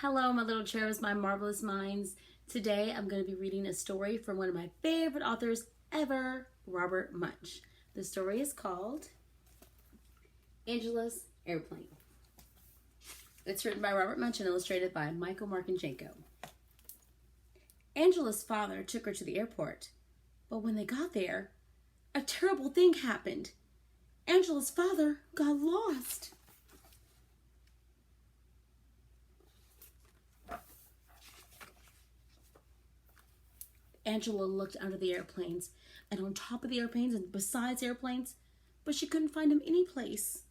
Hello, my little cherubs, my marvelous minds. Today I'm going to be reading a story from one of my favorite authors ever, Robert Munsch. The story is called Angela's Airplane. It's written by Robert Munsch and illustrated by Michael Markinchenko. Angela's father took her to the airport, but when they got there, a terrible thing happened. Angela's father got lost. Angela looked under the airplanes and on top of the airplanes and besides airplanes, but she couldn't find him any place.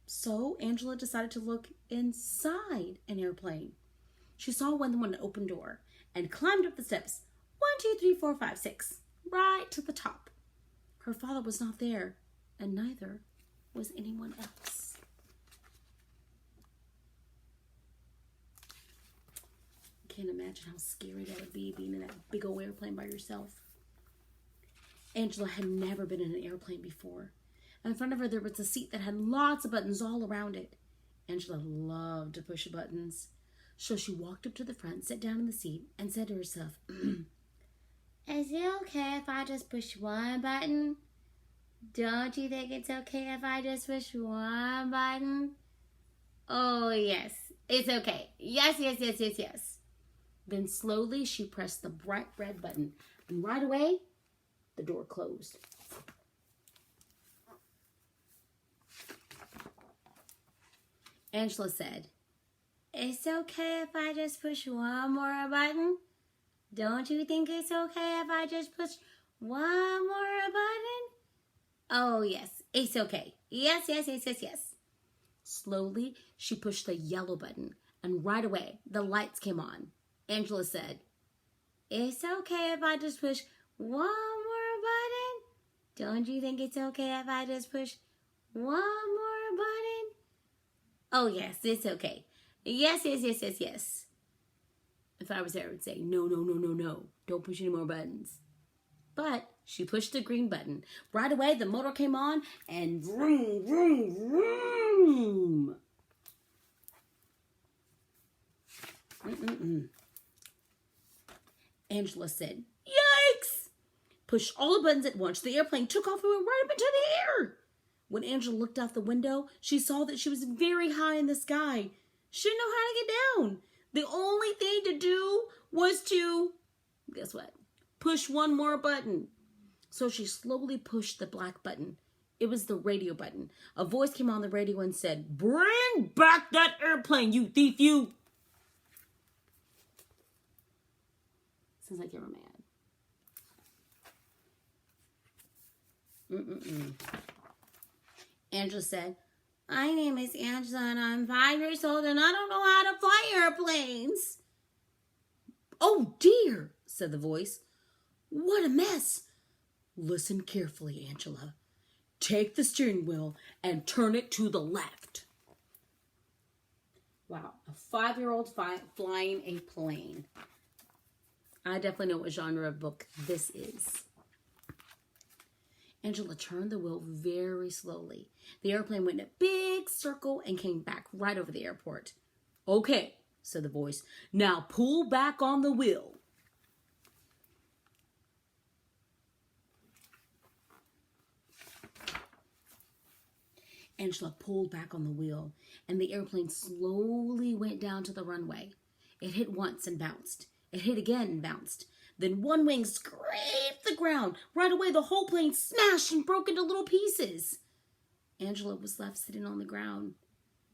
So Angela decided to look inside an airplane. She saw one with an open door and climbed up the steps, 1, 2, 3, 4, 5, 6, right to the top. Her father was not there, and neither was anyone else. Can't imagine how scary that would be, being in that big old airplane by yourself. Angela had never been in an airplane before. In front of her there was a seat that had lots of buttons all around it. Angela loved to push buttons. So she walked up to the front, sat down in the seat, and said to herself, "Is it okay if I just push one button? Don't you think it's okay if I just push one button?" "Oh, yes, it's okay. Yes, yes, yes, yes, yes." Then slowly she pressed the bright red button, and right away, the door closed. Angela said, "It's okay if I just push one more button? Don't you think it's okay if I just push one more button?" "Oh, yes, it's okay. Yes, yes, yes, yes, yes." Slowly, she pushed the yellow button, and right away, the lights came on. Angela said, "It's okay if I just push one more button? Don't you think it's okay if I just push one more button?" "Oh, yes, it's okay. Yes, yes, yes, yes, yes." If I was there, I would say, "No, no, no, no, no. Don't push any more buttons." But she pushed the green button. Right away, the motor came on, and vroom, vroom, vroom. Angela said, "Yikes!" Pushed all the buttons at once. The airplane took off and went right up into the air. When Angela looked out the window, she saw that she was very high in the sky. She didn't know how to get down. The only thing to do was to, guess what? Push one more button. So she slowly pushed the black button. It was the radio button. A voice came on the radio and said, "Bring back that airplane, you thief, you." Sounds like you were mad. Angela said, "My name is Angela and I'm 5 years old and I don't know how to fly airplanes." "Oh dear," said the voice. "What a mess." "Listen carefully, Angela. Take the steering wheel and turn it to the left." Wow, a 5-year-old flying a plane. I definitely know what genre of book this is. Angela turned the wheel very slowly. The airplane went in a big circle and came back right over the airport. "Okay," said the voice. "Now pull back on the wheel." Angela pulled back on the wheel, and the airplane slowly went down to the runway. It hit once and bounced. It hit again and bounced. Then one wing scraped the ground. Right away, the whole plane smashed and broke into little pieces. Angela was left sitting on the ground,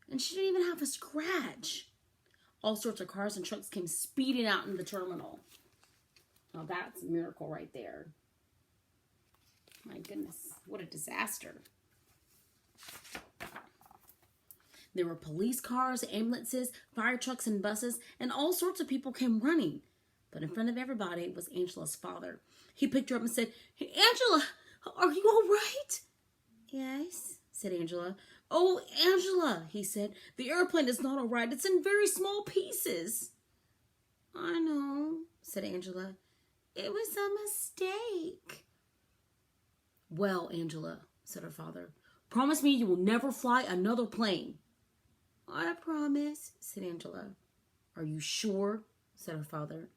and she didn't even have a scratch. All sorts of cars and trucks came speeding out in the terminal. Now that's a miracle right there. My goodness, what a disaster. There were police cars, ambulances, fire trucks, and buses, and all sorts of people came running. But in front of everybody was Angela's father. He picked her up and said, "Hey, Angela, are you all right?" "Yes," said Angela. "Oh, Angela," he said, "the airplane is not all right. It's in very small pieces." "I know," said Angela. "It was a mistake." "Well, Angela," said her father, "promise me you will never fly another plane." "I promise," said Angela. Are you sure? Said her father.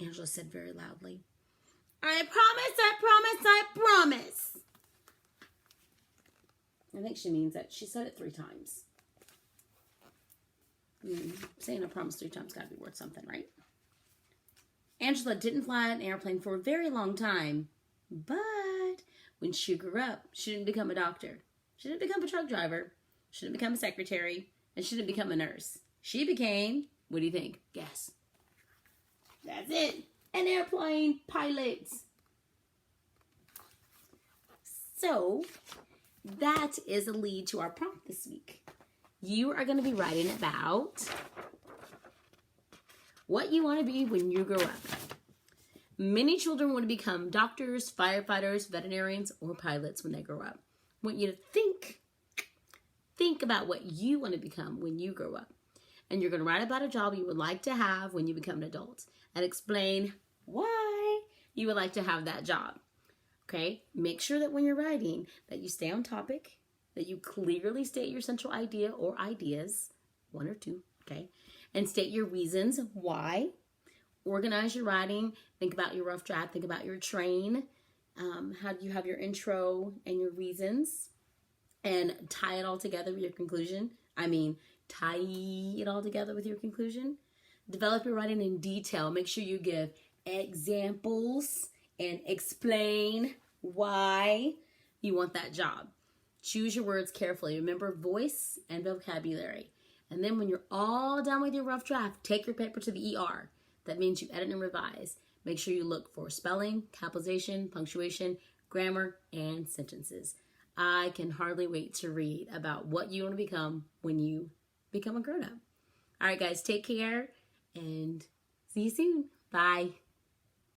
Angela said very loudly, I promise, I promise, I promise. I think she means that she said it 3 times. Saying a promise 3 times got to be worth something, right? Angela didn't fly an airplane for a very long time, but when she grew up, she didn't become a doctor. She didn't become a truck driver. She didn't become a secretary. And she didn't become a nurse. She became, what do you think? Guess. That's it. An airplane pilot. So, that is a lead to our prompt this week. You are going to be writing about what you want to be when you grow up. Many children want to become doctors, firefighters, veterinarians, or pilots when they grow up. I want you to think about what you want to become when you grow up. And you're going to write about a job you would like to have when you become an adult and explain why you would like to have that job. Okay? Make sure that when you're writing that you stay on topic, that you clearly state your central idea or ideas, 1 or 2, okay? And state your reasons why. Organize your writing. Think about your rough draft. Think about your train. How do you have your intro and your reasons? And tie it all together with your conclusion. Tie it all together with your conclusion. Develop your writing in detail. Make sure you give examples and explain why you want that job. Choose your words carefully. Remember voice and vocabulary. And then when you're all done with your rough draft, take your paper to the ER. That means you edit and revise. Make sure you look for spelling, capitalization, punctuation, grammar, and sentences. I can hardly wait to read about what you want to become when you become a grown-up. All right, guys, take care and see you soon. Bye.